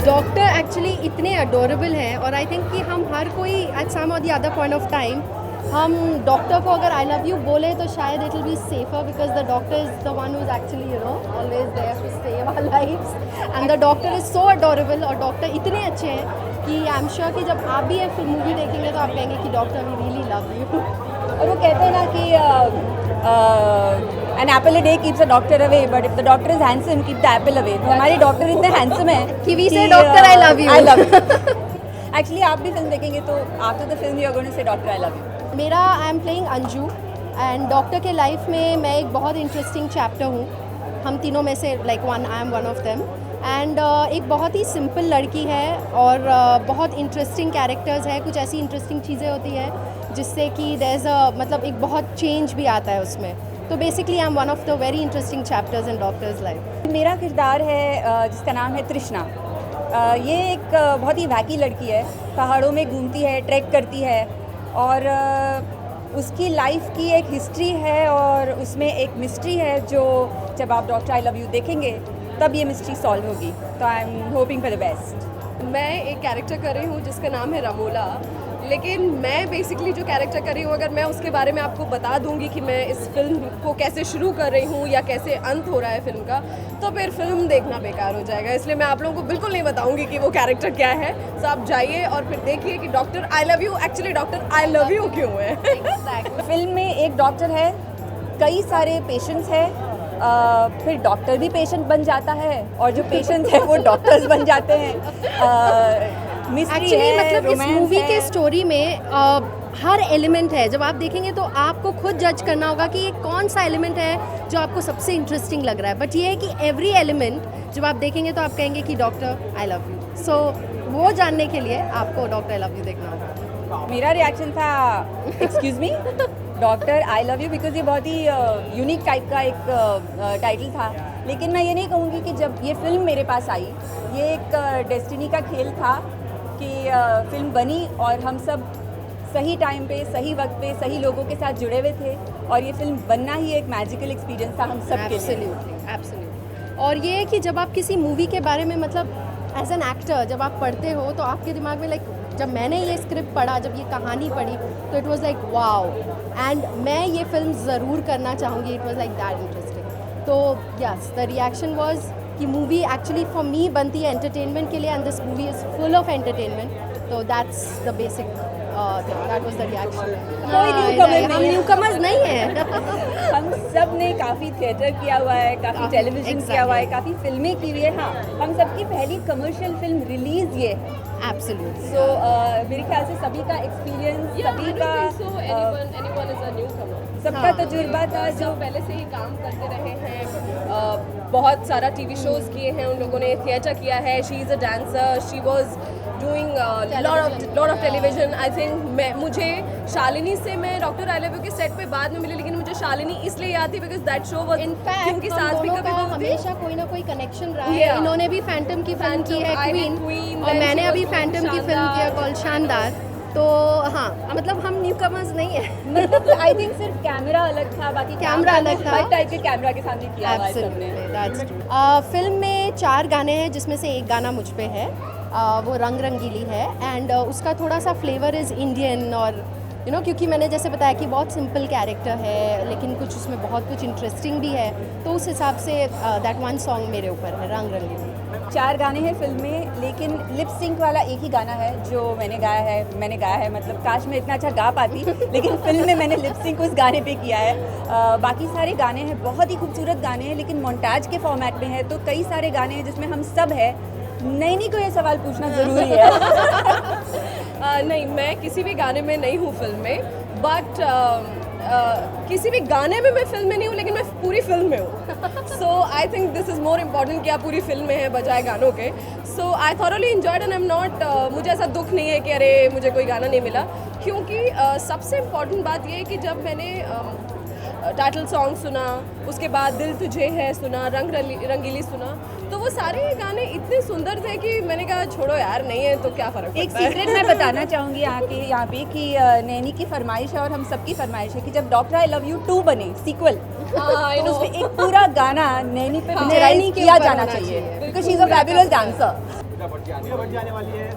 Doctor actually इतने adorable हैं और आई थिंक कि हम हर कोई एट सम और the other point of time हम डॉक्टर को अगर आई लव यू बोले तो शायद it will be safer because the doctor is the one who is actually always there to save our lives and the doctor is so adorable और doctor इतने अच्छे हैं कि आई एम श्योर कि जब आप भी ये मूवी देखेंगे तो आप कहेंगे कि doctor we really love you. और वो कहते हैं ना कि an apple a day keeps a doctor away but if the doctor is handsome keep the apple away. तो हमारे डॉक्टर इतने हैंडसम हैं कि we say doctor I love you. I love actually आप भी फिल्म देखेंगे तो after the film you are going to say doctor I love you. मेरा I am playing Anju and doctor के लाइफ में मैं एक बहुत इंटरेस्टिंग चैप्टर हूँ। हम तीनों में से like one I am one of them and एक बहुत ही सिंपल लड़की है और बहुत इंटरेस्टिंग कैरेक्टर्स है। कुछ ऐसी इंटरेस्टिंग चीज़ें होती हैं जिससे कि देयर इज़ अ मतलब एक बहुत चेंज भी आता है उसमें। तो basically I am one of the very interesting chapters in doctors life. मेरा किरदार है जिसका नाम है तृष्णा। ये एक बहुत ही वैकी लड़की है, पहाड़ों में घूमती है, ट्रैक करती है और उसकी लाइफ की एक हिस्ट्री है और उसमें एक मिस्ट्री है जो जब आप डॉक्टर आई लव यू देखेंगे तब ये मिस्ट्री सॉल्व होगी। तो I am hoping for the best. मैं एक कैरेक्टर कर रही हूँ जिसका नाम है रमोला, लेकिन मैं बेसिकली जो कैरेक्टर कर रही हूँ अगर मैं उसके बारे में आपको बता दूंगी कि मैं इस फिल्म को कैसे शुरू कर रही हूँ या कैसे अंत हो रहा है फिल्म का तो फिर फिल्म देखना बेकार हो जाएगा। इसलिए मैं आप लोगों को बिल्कुल नहीं बताऊंगी कि वो कैरेक्टर क्या है। तो आप जाइए और फिर देखिए कि doctor I love you actually doctor I love you क्यों है। फिल्म में एक डॉक्टर है, कई सारे पेशेंट्स हैं, फिर डॉक्टर भी पेशेंट बन जाता है और जो पेशेंट्स हैं वो डॉक्टर्स बन जाते हैं। एक्चुअली मतलब इस मूवी के स्टोरी में हर एलिमेंट है। जब आप देखेंगे तो आपको खुद जज करना होगा कि ये कौन सा एलिमेंट है जो आपको सबसे इंटरेस्टिंग लग रहा है। बट ये है कि एवरी एलिमेंट जब आप देखेंगे तो आप कहेंगे कि डॉक्टर आई लव यू। सो वो जानने के लिए आपको डॉक्टर आई लव यू देखना होगा। मेरा रिएक्शन था excuse me doctor I love you because ये बहुत ही यूनिक टाइप का एक टाइटल था। लेकिन मैं ये नहीं कहूँगी कि जब ये फिल्म मेरे पास आई ये एक डेस्टिनी का खेल था कि फिल्म बनी और हम सब सही टाइम पे सही वक्त पे सही लोगों के साथ जुड़े हुए थे और ये फिल्म बनना ही एक मैजिकल एक्सपीरियंस था हम सब के लिए। एब्सोल्युटली। और ये है कि जब आप किसी मूवी के बारे में मतलब एज एन एक्टर जब आप पढ़ते हो तो आपके दिमाग में लाइक जब मैंने ये स्क्रिप्ट पढ़ा जब ये कहानी पढ़ी तो it was like wow and मैं ये फिल्म ज़रूर करना चाहूँगी। It was like that interesting. तो यस द रिएक्शन वाज कि मूवी एक्चुअली फॉर मी बनती है एंटरटेनमेंट के लिए and this movie is full of entertainment. तो that's the basic that was the reaction. हम न्यूकमर्स नहीं हैं। हम सब ने काफ़ी थिएटर किया हुआ है, काफ़ी टेलीविजन किया हुआ है, काफ़ी फिल्में की हुई है। हाँ, हम सबकी पहली कमर्शियल फिल्म रिलीज ये है। एब्सोल्युटली। सो मेरे ख्याल से सभी का एक्सपीरियंस सभी का सबका तजुर्बा था जो पहले से ही काम करते रहे हैं। बहुत सारा टीवी शोज किए हैं उन लोगों ने, थिएटर किया है। She is a dancer, she was doing lot of television. I think मुझे शालिनी से मैं डॉक्टर आई लव यू के सेट पे बाद में मिली लेकिन मुझे शालिनी इसलिए याद थी because that show was in fact उनकी सास भी कभी हमेशा कोई ना कोई कनेक्शन रहा है। इन्होंने भी फैंटम की फिल्म की है क्वीन और मैंने अभी फैंटम की फिल्म की है कॉल शानदार। तो हाँ मतलब हम न्यूकमर्स नहीं है। मतलब आई थिंक सिर्फ कैमरा अलग था, बाकी कैमरा अलग था। हर टाइप के कैमरा के सामने किया हुआ है सबने। That's true. फिल्म में 4 गाने हैं जिसमें से एक गाना मुझ पे है। वो रंग रंगीली है एंड उसका थोड़ा सा फ्लेवर इज़ इंडियन और यू नो क्योंकि मैंने जैसे बताया कि बहुत सिंपल कैरेक्टर है लेकिन कुछ उसमें बहुत कुछ इंटरेस्टिंग भी है तो उस हिसाब से दैट वन सॉन्ग मेरे ऊपर है रंग रंगीली। 4 गाने हैं फिल्म में लेकिन लिप सिंक वाला एक ही गाना है जो मैंने गाया है। मतलब काश मैं इतना अच्छा गा पाती लेकिन फिल्म में मैंने लिप सिंक उस गाने पे किया है। बाकी सारे गाने हैं बहुत ही खूबसूरत गाने हैं लेकिन मोन्टाज के फॉर्मेट में है तो कई सारे गाने हैं जिसमें हम सब हैं। नैनी को ये सवाल पूछना ज़रूरी है। नहीं, मैं किसी भी गाने में नहीं हूँ फिल्म में बट किसी भी गाने में मैं फिल्म में नहीं हूँ लेकिन मैं पूरी फिल्म में हूँ। So I think this is more important कि आप पूरी फिल्म में हैं बजाय गानों के। So I thoroughly enjoyed and I am not मुझे ऐसा दुख नहीं है कि अरे मुझे कोई गाना नहीं मिला क्योंकि सबसे इम्पॉर्टेंट बात ये है कि जब मैंने टाइटल सॉन्ग सुना उसके बाद दिल तुझे है सुना, रंग रंगीली सुना तो वो सारे गाने इतने सुंदर थे कि मैंने कहा छोड़ो यार नहीं है तो क्या फ़र्क एक सीक्रेट मैं बताना चाहूँगी यहाँ पे कि नैनी की फरमाइश है और हम सबकी फरमाइश है कि जब डॉक्टर आई लव यू 2 बने सीक्वल तो उसमें एक पूरा गाना नैनी पे पिक्चराइज किया जाना चाहिए because she is a fabulous dancer. जाने वाली है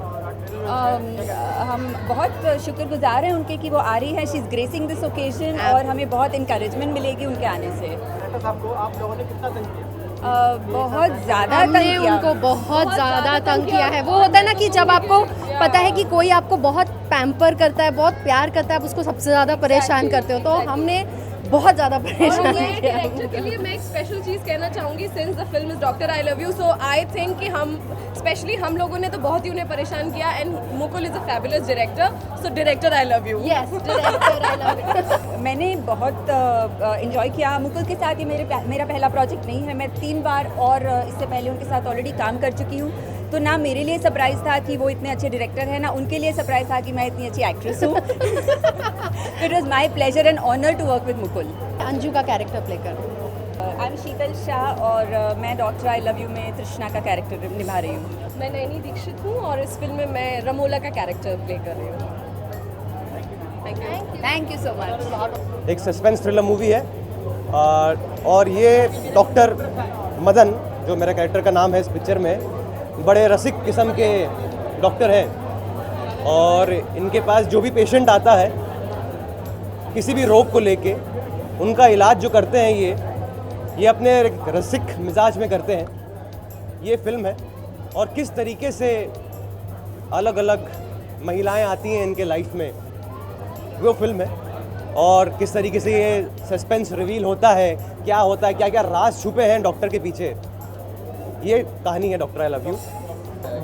और हम बहुत शुक्रगुजार हैं उनके कि वो आ रही है, she is gracing this occasion, और हमें बहुत इंकरेजमेंट मिलेगी उनके आने से। डायरेक्टर साहब को आप लोगों ने कितना तंग किया? बहुत ज़्यादा तंग हमने किया। उनको बहुत ज़्यादा तंग किया है। वो होता है ना कि जब आपको पता है कि कोई आपको बहुत पैम्पर करता है, बहुत प्यार करता है, आप उसको सबसे ज़्यादा परेशान करते हो, तो हमने बहुत ज़्यादा परेशान किया। कैरेक्टर के लिए मैं एक स्पेशल चीज़ कहना चाहूँगी, since the film is doctor I love you, so I think कि हम स्पेशली हम लोगों ने तो बहुत ही उन्हें परेशान किया, and Mukul is a fabulous director, so director I love you. Yes, director I love मैंने बहुत इन्जॉय किया मुकुल के साथ। ये मेरा पहला प्रोजेक्ट नहीं है, मैं 3 बार और इससे पहले उनके साथ ऑलरेडी काम कर चुकी हूँ, तो ना मेरे लिए सरप्राइज़ था कि वो इतने अच्छे डायरेक्टर हैं, ना उनके लिए सरप्राइज़ था कि मैं इतनी अच्छी एक्ट्रेस हूँ। It was my pleasure and honour to work with Mukul. Anju का कैरेक्टर प्ले कर। आई एम शीतल शाह और मैं डॉक्टर आई लव यू में तृष्णा का कैरेक्टर निभा रही हूँ। मैं नैनी दीक्षित हूँ और इस फिल्म में मैं रमोला का कैरेक्टर प्ले कर रही हूँ। Thank you so much. एक सस्पेंस थ्रिलर मूवी है और ये डॉक्टर मदन, जो मेरा कैरेक्टर का नाम है इस पिक्चर में, बड़े रसिक किस्म के डॉक्टर हैं और इनके पास जो भी पेशेंट आता है किसी भी रोग को लेके, उनका इलाज जो करते हैं ये अपने रसिक मिजाज में करते हैं। ये फिल्म है और किस तरीके से अलग अलग महिलाएं आती हैं इनके लाइफ में, वो फिल्म है। और किस तरीके से ये सस्पेंस रिवील होता है, क्या होता है, क्या क्या राज छुपे हैं डॉक्टर के पीछे, ये कहानी है डॉक्टर आई लव यू।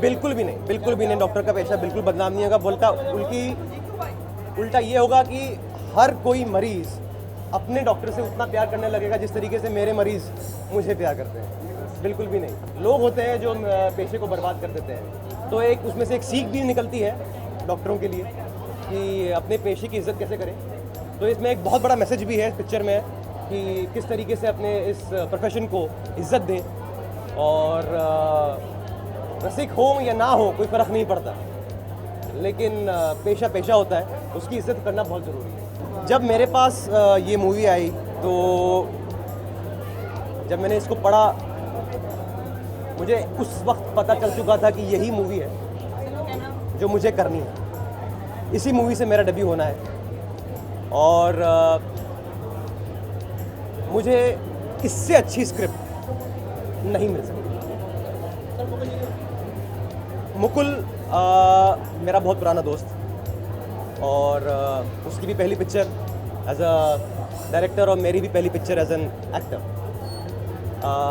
बिल्कुल भी नहीं, बिल्कुल भी नहीं, डॉक्टर का पेशा बिल्कुल बदनाम नहीं होगा। उल्टा ये होगा कि हर कोई मरीज़ अपने डॉक्टर से उतना प्यार करने लगेगा जिस तरीके से मेरे मरीज़ मुझे प्यार करते हैं। बिल्कुल भी नहीं। लोग होते हैं जो पेशे को बर्बाद कर देते हैं, तो एक उसमें से एक सीख भी निकलती है डॉक्टरों के लिए कि अपने पेशे की इज़्ज़त कैसे करें। तो इसमें एक बहुत बड़ा मैसेज भी है इस पिक्चर में कि किस तरीके से अपने इस प्रोफेशन को इज़्ज़त दें, और रसिक हो या ना हो कोई फ़र्क नहीं पड़ता, लेकिन पेशा पेशा होता है, उसकी इज़्ज़त करना बहुत ज़रूरी है। जब मेरे पास ये मूवी आई तो जब मैंने इसको पढ़ा, मुझे उस वक्त पता चल चुका था कि यही मूवी है जो मुझे करनी है। इसी मूवी से मेरा डेब्यू होना है और मुझे इससे अच्छी स्क्रिप्ट नहीं मिल सकती। मुकुल मेरा बहुत पुराना दोस्त और उसकी भी पहली पिक्चर एज अ डायरेक्टर और मेरी भी पहली पिक्चर एज एन एक्टर।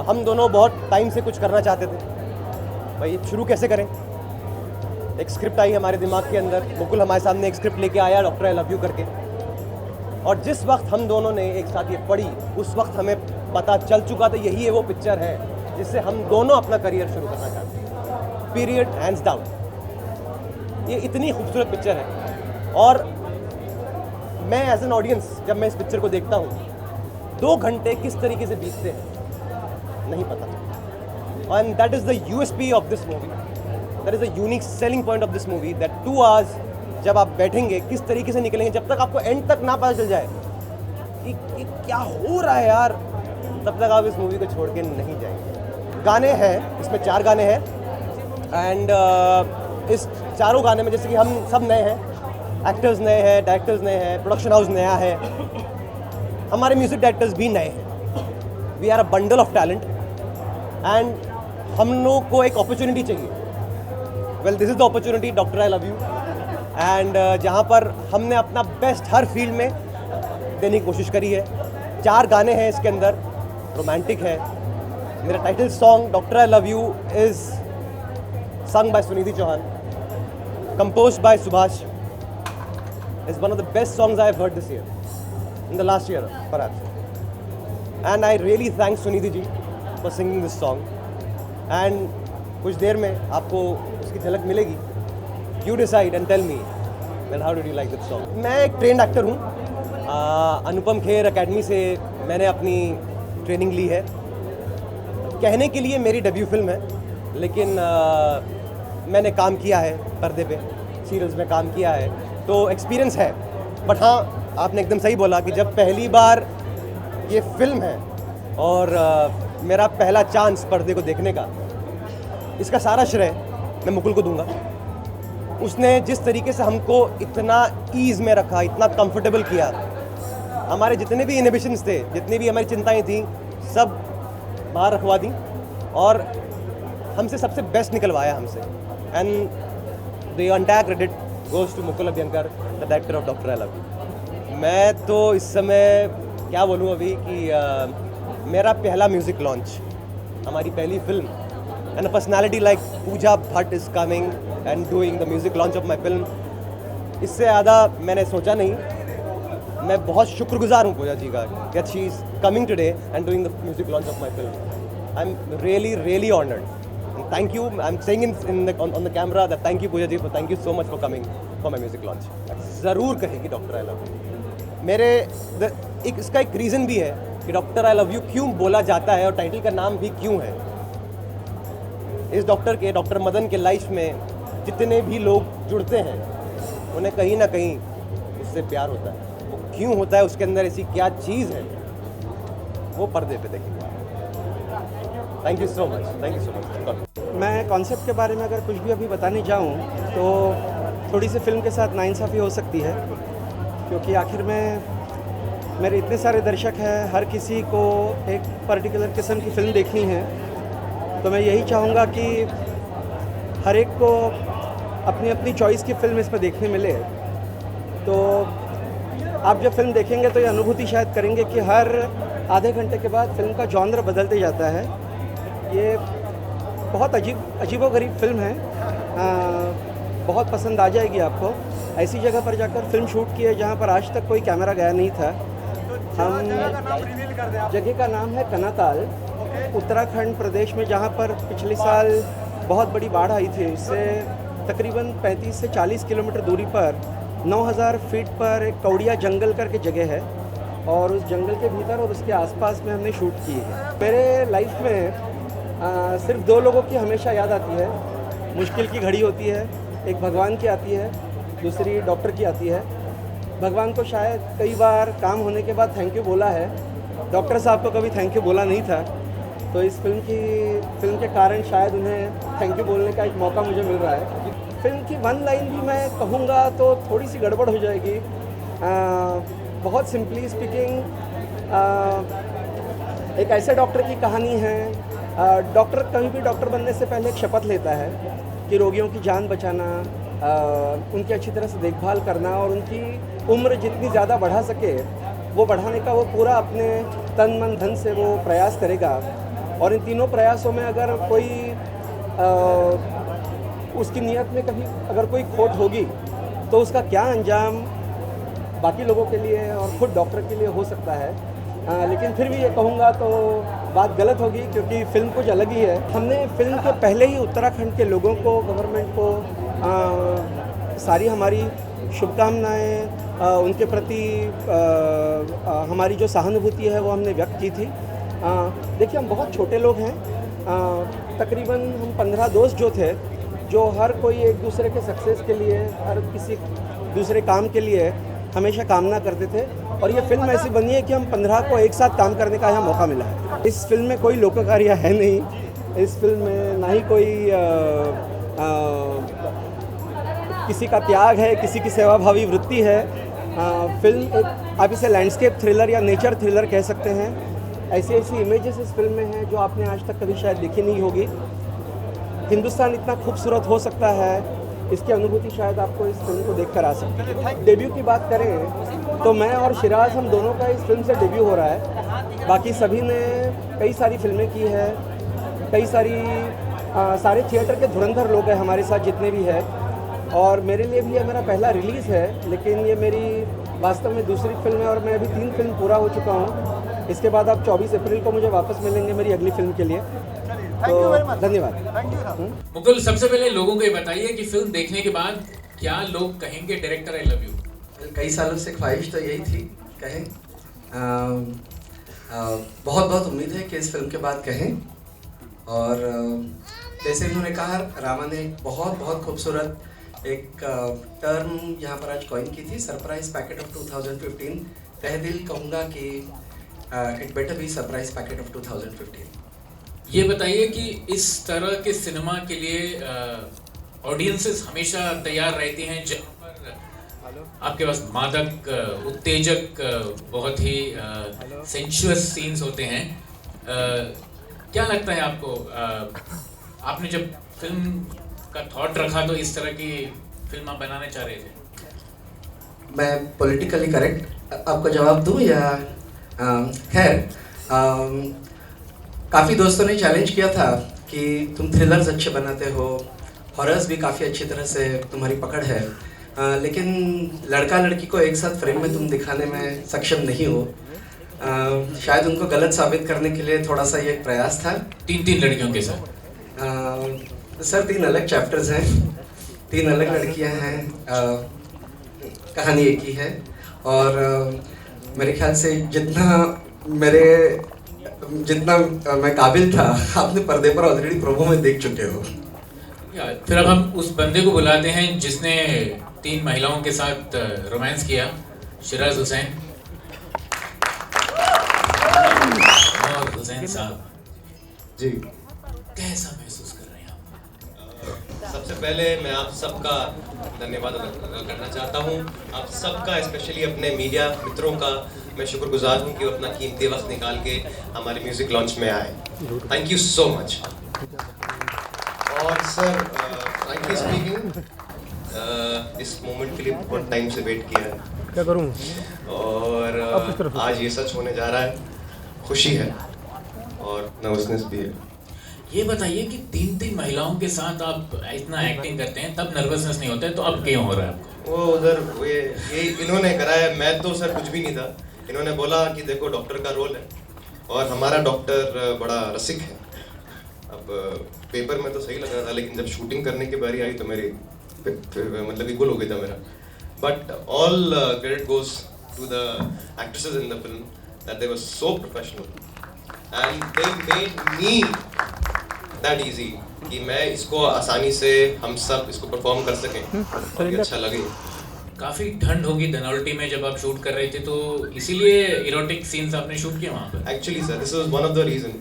हम दोनों बहुत टाइम से कुछ करना चाहते थे, भाई शुरू कैसे करें। एक स्क्रिप्ट आई हमारे दिमाग के अंदर, मुकुल हमारे सामने एक स्क्रिप्ट लेके आया डॉक्टर आई लव यू करके, और जिस वक्त हम दोनों ने एक साथ ये पढ़ी उस वक्त हमें पता चल चुका था यही है वो पिक्चर है जिससे हम दोनों अपना करियर शुरू करना चाहते हैं। Period, hands down. ये इतनी खूबसूरत पिक्चर है और मैं एज एन ऑडियंस जब मैं इस पिक्चर को देखता हूँ 2 घंटे किस तरीके से बीतते हैं नहीं पता। And that is the USP of this movie, that is the unique selling point of this movie, that 2 hours जब आप बैठेंगे किस तरीके से निकलेंगे, जब तक आपको एंड तक ना पता चल जाए कि क्या हो रहा है यार, तब तक आप इस मूवी को छोड़ के नहीं जाएंगे। गाने हैं इसमें, 4 गाने हैं एंड इस चारों गाने में जैसे कि हम सब नए हैं, एक्टर्स नए हैं, डायरेक्टर्स नए हैं, प्रोडक्शन हाउस नया है, हमारे म्यूज़िक डायरेक्टर्स भी नए हैं। We are a bundle of talent and हम लोग को एक अपॉर्चुनिटी चाहिए। Well this is the opportunity, doctor I love you, and जहाँ पर हमने अपना बेस्ट हर फील्ड में देने की कोशिश करी है। 4 गाने हैं इसके अंदर, रोमांटिक है। मेरा title song doctor I love you is sung by Sunidhi Chauhan, composed by Subhash. It's one of the best songs I have heard this year, in the last year perhaps. And I really thank Sunidhi ji for singing this song. And कुछ देर में आपको उसकी झलक मिलेगी. You decide and tell me that how did you like that song. मैं एक trained actor हूँ, Anupam Kher academy से मैंने अपनी ट्रेनिंग ली है। कहने के लिए मेरी डेब्यू फिल्म है, लेकिन मैंने काम किया है पर्दे पे, सीरियल्स में काम किया है, तो एक्सपीरियंस है। बट हाँ, आपने एकदम सही बोला कि जब पहली बार ये फिल्म है और मेरा पहला चांस पर्दे को देखने का, इसका सारा श्रेय मैं मुकुल को दूंगा। उसने जिस तरीके से हमको इतना ईज़ में रखा, इतना कंफर्टेबल किया, हमारे जितने भी इनहिबिशंस थे, जितनी भी हमारी चिंताएं थी, सब बाहर रखवा दी और हमसे सबसे बेस्ट निकलवाया हमसे। And the entire credit goes to Mukul Abhyankar, the director of doctor I love you. मैं तो इस समय क्या बोलूँ अभी कि मेरा पहला म्यूज़िक लॉन्च, हमारी पहली फिल्म, and a personality like Pooja Bhatt is coming and doing the music launch of my film, इससे ज़्यादा मैंने सोचा नहीं। मैं बहुत शुक्रगुजार हूँ पूजा जी का that she is coming today and doing the music launch of my film. I'm really honored. And thank you. I'm saying on the camera that thank you Pooja ji, thank you so much for coming for my music launch. ज़रूर कहेगी doctor I love you. मेरे इसका एक reason भी है कि doctor I love you क्यों बोला जाता है और टाइटल का नाम भी क्यों है। इस डॉक्टर मदन के लाइफ में जितने भी लोग जुड़ते हैं उन्हें कहीं ना कहीं उससे प्यार होता है। वो क्यों होता है, उसके अंदर ऐसी क्या चीज़ है, वो पर्दे पे देखेंगे। Thank you so much. मैं कॉन्सेप्ट के बारे में अगर कुछ भी अभी बताने जाऊं तो थोड़ी सी फिल्म के साथ नाइंसाफ़ी हो सकती है, क्योंकि आखिर में मेरे इतने सारे दर्शक हैं, हर किसी को एक पर्टिकुलर किस्म की फ़िल्म देखनी है। तो मैं यही चाहूँगा कि हर एक को अपनी अपनी चॉइस की फ़िल्म इसमें देखने मिले। तो आप जब फिल्म देखेंगे तो ये अनुभूति शायद करेंगे कि हर आधे घंटे के बाद फिल्म का जॉनर बदलते जाता है। ये बहुत अजीबोगरीब फिल्म है, बहुत पसंद आ जाएगी आपको। ऐसी जगह पर जाकर फिल्म शूट की है जहाँ पर आज तक कोई कैमरा गया नहीं था। हम जगह का नाम है कनाताल, उत्तराखंड प्रदेश में, जहाँ पर पिछले साल बहुत बड़ी बाढ़ आई थी। इससे तकरीबन 35 से 40 किलोमीटर दूरी पर 9000 फीट पर एक कौड़िया जंगल करके जगह है और उस जंगल के भीतर और उसके आसपास में हमने शूट की है। मेरे लाइफ में सिर्फ दो लोगों की हमेशा याद आती है। मुश्किल की घड़ी होती है, एक भगवान की आती है, दूसरी डॉक्टर की आती है। भगवान को शायद कई बार काम होने के बाद थैंक यू बोला है, डॉक्टर साहब को कभी थैंक यू बोला नहीं था। तो इस फिल्म के कारण शायद उन्हें थैंक यू बोलने का एक मौका मुझे मिल रहा है। फिल्म की वन लाइन भी मैं कहूँगा तो थोड़ी सी गड़बड़ हो जाएगी। बहुत सिंपली स्पीकिंग, एक ऐसे डॉक्टर की कहानी है। डॉक्टर कभी भी डॉक्टर बनने से पहले एक शपथ लेता है कि रोगियों की जान बचाना, उनकी अच्छी तरह से देखभाल करना और उनकी उम्र जितनी ज़्यादा बढ़ा सके वो बढ़ाने का वो पूरा अपने तन मन धन से वो प्रयास करेगा। और इन तीनों प्रयासों में अगर कोई उसकी नीयत में कभी अगर कोई खोट होगी तो उसका क्या अंजाम बाकी लोगों के लिए और खुद डॉक्टर के लिए हो सकता है। लेकिन फिर भी ये कहूँगा तो बात गलत होगी, क्योंकि फ़िल्म कुछ अलग ही है। हमने फिल्म के पहले ही उत्तराखंड के लोगों को, गवर्नमेंट को सारी हमारी शुभकामनाएं, उनके प्रति हमारी जो सहानुभूति है वो हमने व्यक्त की थी। देखिए, हम बहुत छोटे लोग हैं, तकरीबन हम 15 दोस्त जो थे, जो हर कोई एक दूसरे के सक्सेस के लिए, हर किसी दूसरे काम के लिए हमेशा कामना करते थे। और ये फिल्म ऐसी बनी है कि हम 15 को एक साथ काम करने का यहाँ मौका मिला है। इस फिल्म में कोई लोककार्य है नहीं, इस फिल्म में ना ही कोई किसी का त्याग है, किसी की सेवाभावी वृत्ति है। फिल्म एक, आप इसे लैंडस्केप थ्रिलर या नेचर थ्रिलर कह सकते हैं। ऐसी इमेजेस इस फिल्म में हैं जो आपने आज तक कभी शायद देखी नहीं होगी। हिंदुस्तान इतना खूबसूरत हो सकता है, इसकी अनुभूति शायद आपको इस फिल्म को देखकर आ सकती है। डेब्यू की बात करें तो मैं और शिराज, हम दोनों का इस फिल्म से डेब्यू हो रहा है। बाकी सभी ने कई सारी फिल्में की है, कई सारे थिएटर के धुरंधर लोग हैं हमारे साथ जितने भी है। और मेरे लिए भी ये मेरा पहला रिलीज़ है, लेकिन ये मेरी वास्तव में दूसरी फिल्म है और मैं अभी 3 फिल्म पूरा हो चुका हूँ। इसके बाद आप 24 अप्रैल को मुझे वापस मिलेंगे मेरी अगली फिल्म के लिए। तो धन्यवाद। मुकुल, सबसे पहले लोगों को ये बताइए कि फिल्म देखने के बाद क्या लोग कहेंगे डायरेक्टर आई लव यू। कई सालों से ख्वाहिश तो यही थी कहें, बहुत बहुत उम्मीद है कि इस फिल्म के बाद कहें। और जैसे उन्होंने कहा, रामा ने बहुत बहुत खूबसूरत एक टर्म यहाँ पर आज कॉइन की थी, सरप्राइज पैकेट ऑफ 2015। तहे दिल कहूँगा कि it better be surprise packet of 2015। ये बताइए कि इस तरह के सिनेमा के लिए ऑडियंसेस हमेशा तैयार रहती हैं जहाँ पर आपके पास मादक उत्तेजक बहुत ही सेंशुअस सीन्स होते हैं। क्या लगता है आपको, आपने जब फिल्म का थॉट रखा तो इस तरह की फिल्म आप बनाने चाह रहे थे? मैं पॉलिटिकली करेक्ट आपको जवाब दूं या खैर, काफ़ी दोस्तों ने चैलेंज किया था कि तुम थ्रिलर्स अच्छे बनाते हो, हॉरर्स भी काफ़ी अच्छी तरह से तुम्हारी पकड़ है, लेकिन लड़का लड़की को एक साथ फ्रेम में तुम दिखाने में सक्षम नहीं हो। शायद उनको गलत साबित करने के लिए थोड़ा सा ये एक प्रयास था। तीन लड़कियों के साथ? सर 3 अलग चैप्टर्स हैं, 3 अलग लड़कियां हैं, कहानी एक ही है, और मेरे ख्याल से जितना मैं काबिल था आपने पर्दे पर ऑलरेडी प्रोमो में देख चुके हो। फिर अब हम उस बंदे को बुलाते हैं जिसने 3 महिलाओं के साथ रोमांस किया, शिराज हुसैन। और हुसैन साहब जी, कैसा महसूस कर रहे हैं आप? सबसे पहले मैं आप सबका धन्यवाद अदा करना चाहता हूँ। आप सबका, स्पेशली अपने मीडिया मित्रों का मैं शुक्रगुजार हूँ कि वो अपना कीमती वक्त निकाल के हमारे म्यूज़िक लॉन्च में आए। Thank you so much. और सर फ्रैंकली स्पीकिंग, इस मोमेंट के लिए बहुत टाइम से वेट किया है। क्या करूँ? और आज ये सच होने जा रहा है। खुशी है और नर्वसनेस भी है। ये बताइए कि 3 महिलाओं के साथ आप इतना एक्टिंग करते हैं, तब नर्वसनेस नहीं होता है, तो अब क्यों हो रहा है आपको? वो उधर ये इन्होंने कराया, मैं तो सर कुछ भी नहीं था। इन्होंने बोला कि देखो डॉक्टर का रोल है, और हमारा डॉक्टर बड़ा रसिक है। अब पेपर में तो सही लग रहा था, लेकिन जब शूटिंग करने की बारी आई तो मेरी मतलब कि गुल हो गया था मेरा। But all credit goes to the actresses in the film that they were so professional and they made me that easy कि मैं इसको आसानी से हम सब इसको परफॉर्म कर सकें और ये अच्छा लगे। काफ़ी ठंड होगी धनौल्टी में जब आप शूट कर रहे थे, तो इसीलिए इरोटिक सीन्स आपने शूट किए वहाँ पर? Actually sir this was one of the reason.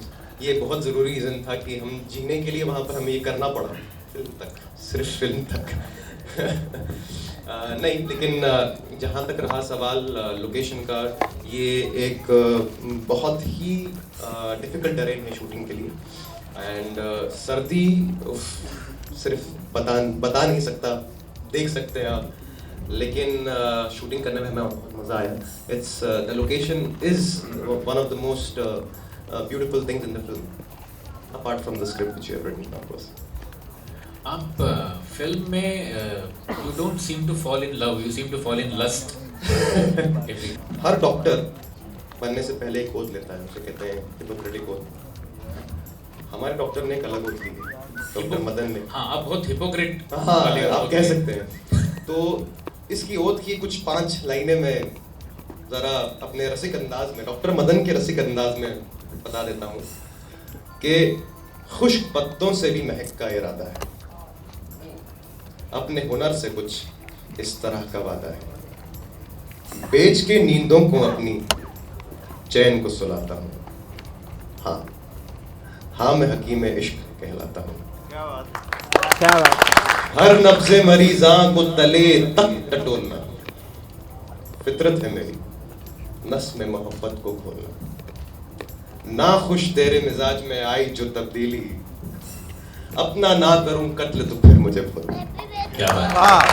ये बहुत ज़रूरी रीज़न था कि हम जीने के लिए वहाँ पर हमें ये करना पड़ा, फिल्म तक, सिर्फ फिल्म तक। नहीं, लेकिन जहाँ तक रहा सवाल लोकेशन का, ये एक बहुत ही डिफ़िकल्ट टेरेन है शूटिंग के लिए। एंड सर्दी सिर्फ बता नहीं सकता, देख सकते हैं आप, लेकिन शूटिंग करने में हमें बहुत मज़ा आया। It's the location is one of the most beautiful things in the film, apart from the script which you have written, of course. आप फिल्म में you don't seem to fall in love, you seem to fall in lust. Her doctor बनने से पहले एक oath लेता है, उसे कहते हैं हिपोक्रेटिक ओथ। हमारे डॉक्टर ने एक अलग ओथ ली है, डॉक्टर मदन ने। हाँ, आप बहुत हिपोक्रेट। हाँ, आप कह सकते हैं। तो इसकी ओथ की कुछ 5 लाइनें मैं ज़रा अपने रसिक अंदाज में, डॉक्टर मदन के रसिक अंदाज में बता देता हूँ कि खुश्क पत्तों से भी महक का इरादा है, अपने हुनर से कुछ इस तरह का वादा है, बेच के नींदों को अपनी चैन को सुलाता हूँ। हाँ हाँ, मैं हकीम इश्क कहलाता हूँ। क्या बात। हर नब्ज़े मरीज़ां को तले तक टटोलना, फितरत है मेरी नस में मोहब्बत को खोलना। ना खुश तेरे मिजाज में आई जो तब्दीली, अपना ना करूं कत्ल तो फिर मुझे भूलना। क्या बात।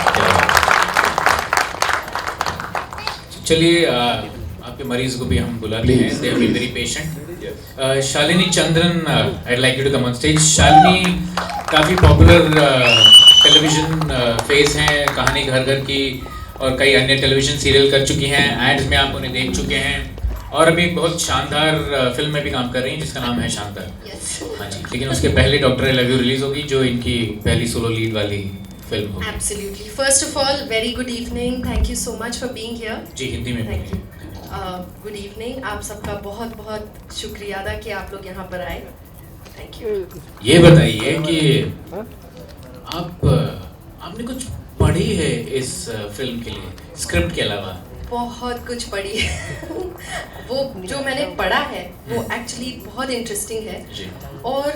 चलिए आपके मरीज को भी हम बुलाते हैं, they are very patient. Shalini Chandran, I like you to come on stage. Shalini काफ़ी पॉपुलर टेलीविजन फेस हैं, कहानी घर घर की और कई अन्य टेलीविजन सीरियल कर चुकी हैं, एड्स में आप उन्हें देख चुके हैं, और अभी एक बहुत शानदार फिल्म में भी काम कर रही हैं जिसका नाम है शानदार। हाँ जी, लेकिन उसके पहले doctor I love you release होगी, जो इनकी पहली सोलो लीड वाली फिल्म होगी। Absolutely. First of all, very good evening. Thank you so much for being here. जी, हिंदी में Thank you. Good evening. आप सबका बहुत बहुत शुक्रिया अदा कि आप लोग यहाँ पर आए। Thank you. ये बताइए कि आपने कुछ पढ़ी है इस फिल्म के लिए, स्क्रिप्ट के अलावा? बहुत कुछ पढ़ी है वो जो मैंने पढ़ा है वो एक्चुअली बहुत इंटरेस्टिंग है जी। और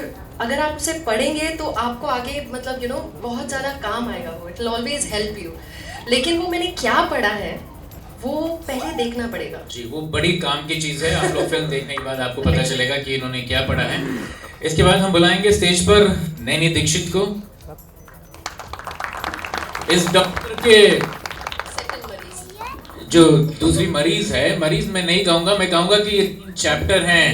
अगर आप उसे पढ़ेंगे तो आपको आगे मतलब बहुत ज़्यादा काम आएगा वो, it will always help you. लेकिन वो मैंने क्या पढ़ा है वो पहले देखना पड़ेगा। जी, वो बड़ी काम की चीज़ है। आप लोग फिल्म देखने के बाद आपको पता चलेगा कि इन्होंने क्या पढ़ा है। इसके बाद हम बुलाएंगे स्टेज पर नैनी दीक्षित को। इस डॉक्टर के जो दूसरी मरीज है, मरीज मैं नहीं कहूँगा, मैं कहूँगा कि ये 3 चैप्टर हैं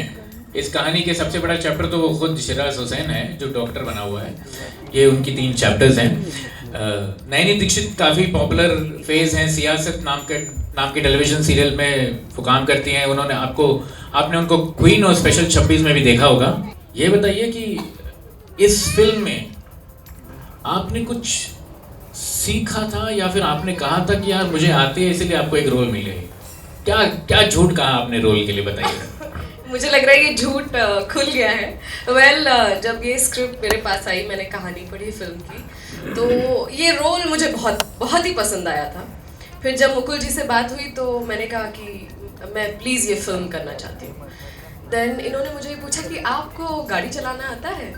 इस कहानी के। सबसे बड़ा चैप्टर तो वो खुद शिराज हुसैन है जो डॉक्टर बना हुआ है। ये उनकी 3 चैप्टर्स हैं। नैनी दीक्षित काफ़ी पॉपुलर फेज हैं, सियासत नाम के टेलीविजन सीरियल में वो काम करती हैं। आपने उनको क्वीन और स्पेशल 26 में भी देखा होगा। ये बताइए कि इस फिल्म में आपने कुछ सीखा था या फिर आपने कहा था कि यार मुझे आते हैं इसलिए आपको एक रोल मिले? क्या झूठ कहा आपने रोल के लिए, बताइए। मुझे लग रहा है ये झूठ खुल गया है। जब ये स्क्रिप्ट मेरे पास आई, मैंने कहानी पढ़ी फिल्म की, तो ये रोल मुझे बहुत बहुत ही पसंद आया था। फिर जब मुकुल जी से बात हुई तो मैंने कहा कि मैं प्लीज़ ये फिल्म करना चाहती हूँ। देन इन्होंने मुझे पूछा कि आपको गाड़ी चलाना आता है?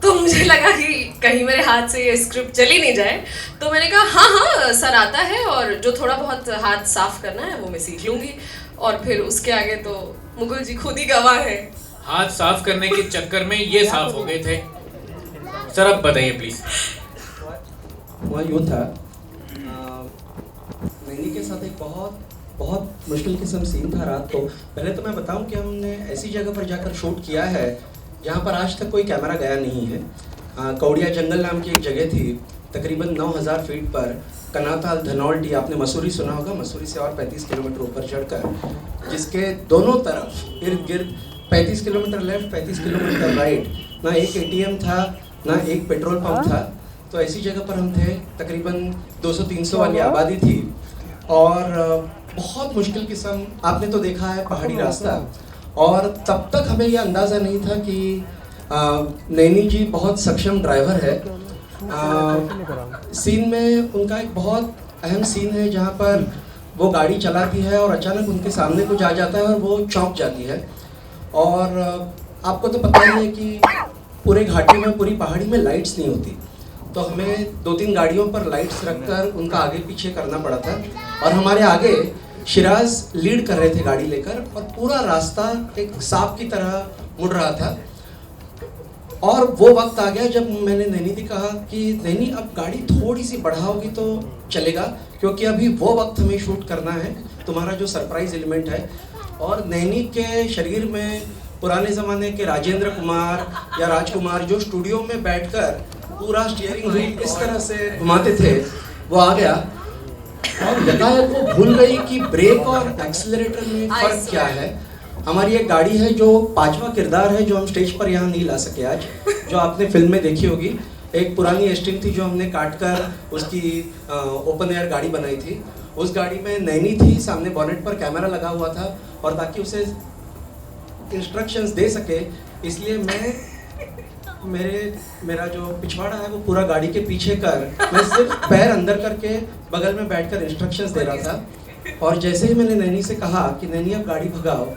तो मुझे लगा कि कहीं मेरे हाथ से ये स्क्रिप्ट चली नहीं जाए, तो मैंने कहा हाँ सर आता है, और जो थोड़ा बहुत हाथ साफ करना है वो मैं सीख लूँगी। और फिर उसके आगे तो मुकुल जी खुद ही गवाह है। हाथ साफ करने के चक्कर में ये साफ हो गए थे। सर अब बताइए प्लीज। वहाँ यूँ था, नैनी के साथ एक बहुत मुश्किल किस्म सीन था रात को। पहले तो मैं बताऊं कि हमने ऐसी जगह पर जाकर शूट किया है जहाँ पर आज तक कोई कैमरा गया नहीं है। कौड़िया जंगल नाम की एक जगह थी, तकरीबन 9000 फीट पर, कनाताल धनौल्टी, आपने मसूरी सुना होगा, मसूरी से और 35 किलोमीटर ऊपर चढ़कर, जिसके दोनों तरफ इर्द गिर्द 35 किलोमीटर लेफ्ट 35 किलोमीटर राइट, ना एक ATM था ना एक पेट्रोल पंप था। तो ऐसी जगह पर हम थे, तकरीबन 200-300 वाली आबादी थी और बहुत मुश्किल किस्म। आपने तो देखा है पहाड़ी रास्ता, और तब तक हमें यह अंदाज़ा नहीं था कि नैनी जी बहुत सक्षम ड्राइवर है। सीन में उनका एक बहुत अहम सीन है जहाँ पर वो गाड़ी चलाती है और अचानक उनके सामने कुछ आ जाता है और वो चौंक जाती है। और आपको तो पता ही है कि पूरे घाटी में, पूरी पहाड़ी में लाइट्स नहीं होती, तो हमें 2-3 गाड़ियों पर लाइट्स रखकर उनका आगे पीछे करना पड़ा था। और हमारे आगे शिराज लीड कर रहे थे गाड़ी लेकर, और पूरा रास्ता एक सांप की तरह मुड़ रहा था। और वो वक्त आ गया जब मैंने नैनी से कहा कि नैनी अब गाड़ी थोड़ी सी बढ़ाओगी तो चलेगा, क्योंकि अभी वो वक्त हमें शूट करना है, तुम्हारा जो सरप्राइज एलिमेंट है। और नैनी के शरीर में पुराने ज़माने के राजेंद्र कुमार या राजकुमार जो स्टूडियो में बैठकर पूरा स्टीयरिंग व्हील इस तरह से घुमाते थे, वो आ गया और यकायक वो भूल गई कि ब्रेक और एक्सीलरेटर में फ़र्क क्या है। हमारी एक गाड़ी है जो 5वां किरदार है, जो हम स्टेज पर यहाँ नहीं ला सके आज, जो आपने फिल्म में देखी होगी। एक पुरानी एस्टिंग थी जो हमने काट कर उसकी ओपन एयर गाड़ी बनाई थी। उस गाड़ी में नैनी थी, सामने बॉनेट पर कैमरा लगा हुआ था, और ताकि उसे इंस्ट्रक्शंस दे सके इसलिए मेरा जो पिछवाड़ा है वो पूरा गाड़ी के पीछे कर, मैं सिर्फ पैर अंदर करके बगल में बैठकर इंस्ट्रक्शंस दे रहा था। और जैसे ही मैंने नैनी से कहा कि नैनी अब गाड़ी भगाओ,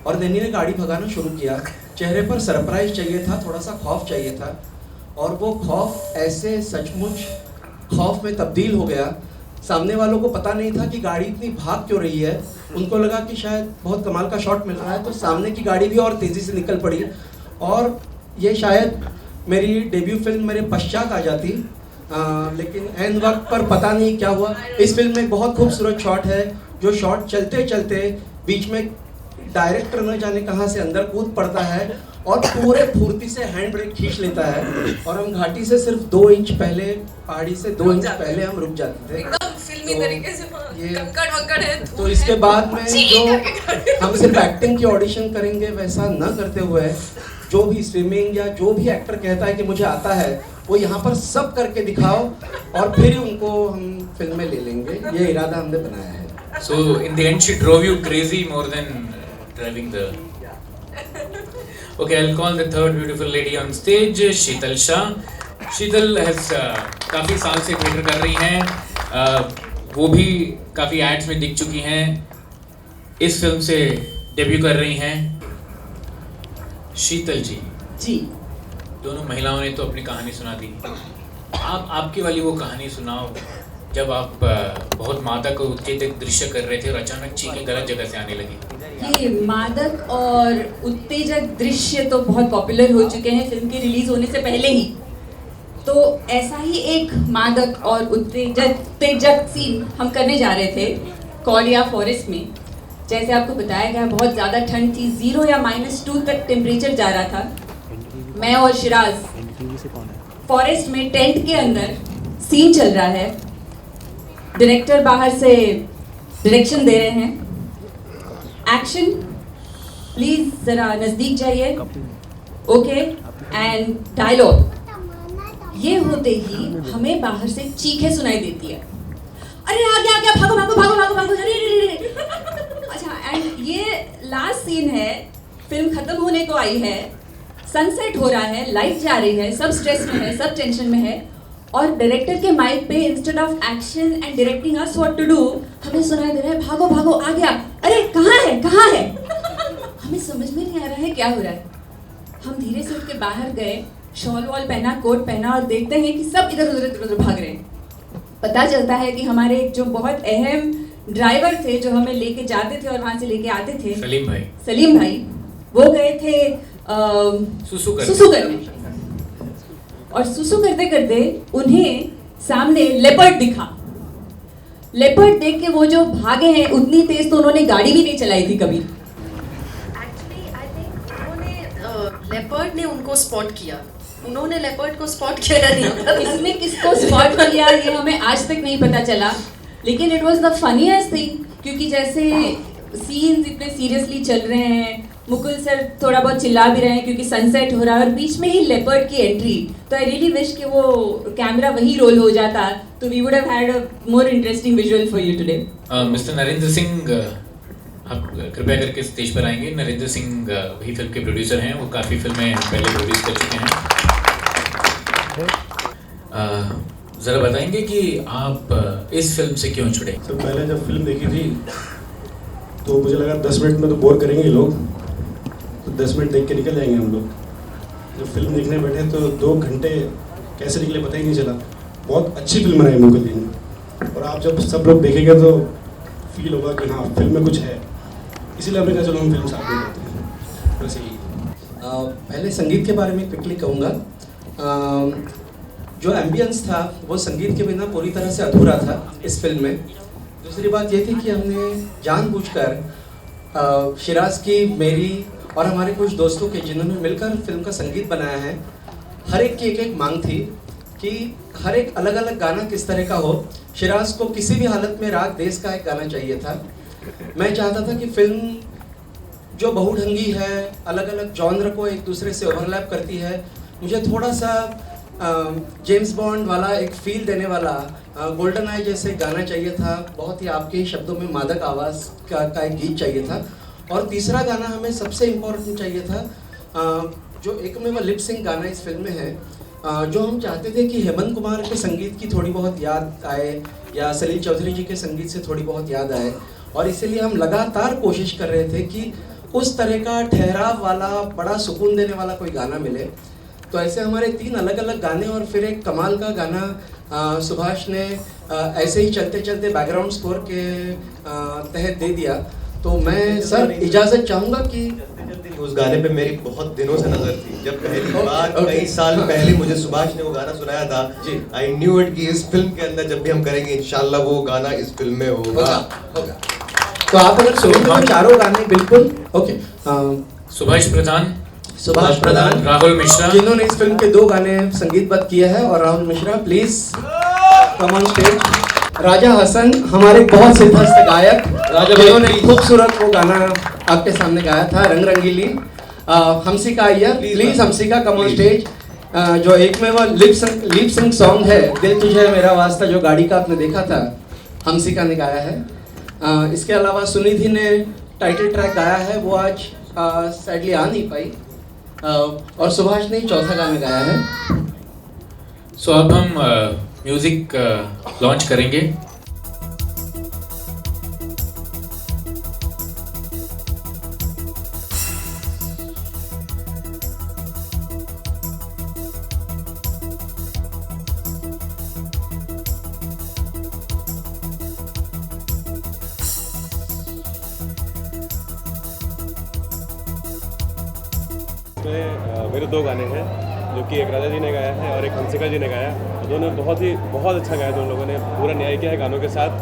और नैनी ने गाड़ी भगाना शुरू किया। चेहरे पर सरप्राइज चाहिए था, थोड़ा सा खौफ चाहिए था, और वो खौफ ऐसे सचमुच खौफ में तब्दील हो गया। सामने वालों को पता नहीं था कि गाड़ी इतनी भाग क्यों रही है। उनको लगा कि शायद बहुत कमाल का शॉट मिल रहा है, तो सामने की गाड़ी भी और तेज़ी से निकल पड़ी। और ये शायद मेरी डेब्यू फिल्म मेरे पश्चात आ जाती, लेकिन एन वक्त पर पता नहीं क्या हुआ। इस फिल्म में बहुत खूबसूरत शॉट है, जो शॉट चलते चलते बीच में डायरेक्टर न जाने कहाँ से अंदर कूद पड़ता है और पूरे फुर्ती से हैंड ब्रेक खींच लेता है, और हम घाटी से सिर्फ 2 इंच पहले, पहाड़ी से 2 इंच पहले हम रुक जाते थे। एकदम फिल्मी तरीके से कंकड़ वंकड़ है। तो इसके बाद में जो हम सिर्फ एक्टिंग की ऑडिशन करेंगे वैसा न करते हुए, जो भी स्विमिंग या जो भी एक्टर कहता है कि मुझे आता है, वो यहाँ पर सब करके दिखाओ, और फिर उनको हम फिल्म में ले लेंगे। ये इरादा हमने बनाया है। So in the end she drove you crazy more than driving the... Okay, I'll call the third beautiful lady on stage, Sheetal Shah. Sheetal has काफ़ी साल से थिएटर कर रही हैं। वो भी काफ़ी एड्स में दिख चुकी हैं, इस फिल्म से डेब्यू कर रही हैं शीतल जी। जी, दोनों महिलाओं ने तो अपनी कहानी सुना दी, आप आपकी वाली वो कहानी सुनाओ जब आप बहुत मादक और उत्तेजक दृश्य कर रहे थे और अचानक चीखें गलत जगह से आने लगी। ये मादक और उत्तेजक दृश्य तो बहुत पॉपुलर हो चुके हैं फिल्म के रिलीज होने से पहले ही, तो ऐसा ही एक मादक और उत्तेजक सीन हम करने जा रहे थे कौलिया फॉरेस्ट में। जैसे आपको बताया गया बहुत ज़्यादा ठंड थी, 0 या -2 तक टेम्परेचर जा रहा था। मैं और शिराज फॉरेस्ट में टेंट के अंदर सीन चल रहा है, डायरेक्टर बाहर से डायरेक्शन दे रहे हैं, एक्शन प्लीज ज़रा नज़दीक जाइए, ओके, एंड डायलॉग। ये होते ही हमें बाहर से चीखें सुनाई देती है, अरे आ गया भागो भागो भागो भागो भागो, अरे अच्छा। एंड ये लास्ट सीन है, फिल्म खत्म होने को आई है, सनसेट हो रहा है, लाइट जा रही है, सब स्ट्रेस में है, सब टेंशन में है, और डायरेक्टर के माइक पे instead of action and directing us what to do हमें सुनाई दे रहा है भागो भागो आ गया, अरे कहाँ है हमें समझ में नहीं आ रहा है क्या हो रहा है। हम धीरे से उठ के बाहर गए, शॉल वॉल पहना, कोट पहना, और देखते हैं कि सब इधर उधर भाग रहे हैं। पता चलता है कि हमारे जो बहुत अहम ड्राइवर थे जो हमें लेके जाते थे और वहाँ से लेके आते थे, सलीम भाई, वो गए थे सुसु करने, और सुसु करते करते उन्हें सामने लेपर्ड दिखा। लेपर्ड देख के वो जो भागे हैं, उतनी तेज तो उन्होंने गाड़ी भी नहीं चलाई थी कभी। एक्चुअली आई थिंक उन्होंने लेपर्ड ने उनको स्पॉट किया, उन्होंने लेपर्ड को स्पॉट किया या नहीं इसने किसको स्पॉट किया ये हमें आज तक नहीं पता चला, लेकिन it was the funniest thing, क्योंकि जैसे सीन्स इतने सीरियसली चल रहे हैं, मुकुल सर थोड़ा बहुत चिल्ला भी रहे हैं क्योंकि सनसेट हो रहा है, और बीच में ही लेपर्ड की एंट्री, तो आई रियली विश कि वो कैमरा वही रोल हो जाता, तो we would have had a more interesting visual for you today. Mister Narendra Singh, आप कृपया करके स्टेज पर आएंगे। नरेंद्र सिंह वही फिल्म के प्रोड्यूसर हैं, वो काफ़ी फिल्में पहले प्रोड्यूस कर चुके हैं। ज़रा बताएंगे कि आप इस फिल्म से क्यों जुड़े? सर पहले जब फिल्म देखी थी तो मुझे लगा 10 मिनट में तो बोर करेंगे लोग, तो 10 मिनट देख के निकल जाएंगे हम लोग। जब फिल्म देखने बैठे तो 2 घंटे कैसे निकले पता ही नहीं चला। बहुत अच्छी फिल्म बनाई मुकुल जी ने, और आप जब सब लोग देखेंगे तो फील होगा कि हाँ फिल्म में कुछ है, इसीलिए हमने कहा चलो हम फिल्म साथ में देखते हैं। वैसे ही पहले संगीत के बारे में क्विकली कहूँगा। जो एम्बियंस था वो संगीत के बिना पूरी तरह से अधूरा था इस फिल्म में। दूसरी बात ये थी कि हमने जानबूझकर शिराज की, मेरी और हमारे कुछ दोस्तों के, जिन्होंने मिलकर फिल्म का संगीत बनाया है, हर एक की एक मांग थी कि हर एक अलग अलग गाना किस तरह का हो। शिराज को किसी भी हालत में राग देश का एक गाना चाहिए था। मैं चाहता था कि फिल्म जो बहुढंगी है, अलग अलग जॉनर को एक दूसरे से ओवरलैप करती है, मुझे थोड़ा सा जेम्स बॉन्ड वाला एक फील देने वाला गोल्डन आई जैसे गाना चाहिए था। बहुत ही आपके शब्दों में मादक आवाज़ का एक गीत चाहिए था। और तीसरा गाना हमें सबसे इम्पोर्टेंट चाहिए था, जो एक में वो लिप सिंक गाना इस फिल्म में है, जो हम चाहते थे कि हेमंत कुमार के संगीत की थोड़ी बहुत याद आए या सलील चौधरी जी के संगीत से थोड़ी बहुत याद आए, और इसीलिए हम लगातार कोशिश कर रहे थे कि उस तरह का ठहराव वाला, बड़ा सुकून देने वाला कोई गाना मिले। तो ऐसे हमारे 3 अलग अलग गाने और फिर एक कमाल का गाना सुभाष ने ऐसे ही चलते चलते बैकग्राउंड स्कोर के तहत दे दिया। तो मैं सर इजाज़त चाहूँगा कि उस गाने पे मेरी बहुत दिनों से नजर थी। जब पहली बार कई साल पहले मुझे सुभाष ने वो गाना सुनाया था, आई न्यू इट कि इस फिल्म के अंदर जब भी हम करेंगे इंशाल्लाह वो गाना इस फिल्म में होगा। तो आप अगर सुनो चारों गाने बिल्कुल ओके। सुभाष प्रधान, राहुल मिश्रा, जिन्होंने इस फिल्म के 2 गाने संगीतबद्ध किए हैं, और Rahul Mishra please come on stage. Raja Hasan, हमारे बहुत सिद्धस्त गायक, जिन्होंने खूबसूरत वो गाना आपके सामने गाया था, रंग रंगीली। Hansika Iyer, please Hansika come on stage, जो एक में वो लिप सिंक सॉन्ग है, दिल तुझे मेरा वास्ता, जो गाड़ी का आपने देखा था, हमसिका ने गाया है। इसके अलावा सुनिधि ने टाइटल ट्रैक गाया है, वो आज सैडली आ नहीं पाई, और सुभाष ने चौथा गाना गाया है। सो अब हम म्यूजिक लॉन्च करेंगे। इसमें मेरे 2 गाने हैं जो कि एक राजा जी ने गाया है और एक हंसिका जी ने गाया। दोनों बहुत अच्छा गाया, दोनों लोगों ने पूरा न्याय किया है गानों के साथ।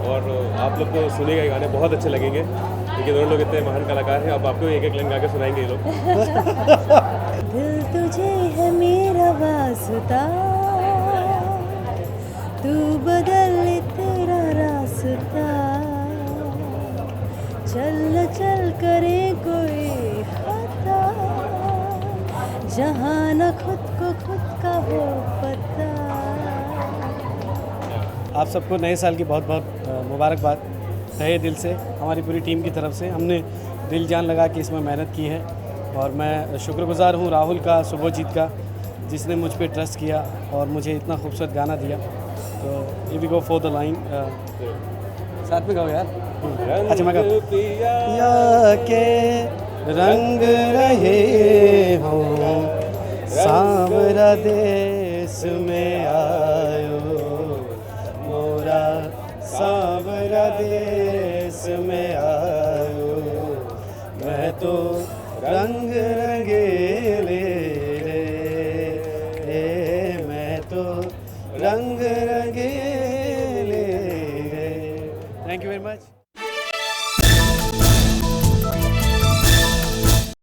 और आप लोग को सुनेगा ये गाने बहुत अच्छे लगेंगे क्योंकि दोनों लोग इतने महान कलाकार हैं। अब आपको एक लाइन गा के सुनाएंगे ये लोग। दिल तुझे है मेरा वास्ता, तू बदल तेरा रास्ता, चल चल करे कोई खता, जहाँ न खुद को खुद का हो पता। आप सबको नए साल की बहुत बहुत मुबारकबाद तहे दिल से, हमारी पूरी टीम की तरफ से। हमने दिल जान लगा के इसमें मेहनत की है और मैं शुक्रगुजार हूँ राहुल का, शुभजीत का, जिसने मुझ पे ट्रस्ट किया और मुझे इतना खूबसूरत गाना दिया। तो ये भी गो फॉर द लाइन, साथ में गाओ यार। अच्छा मैं गाऊँ। पिया के रंग रहे हो, सांवरा देश में आयो, मोरा सांवरा देश में आयो, मैं तो रंग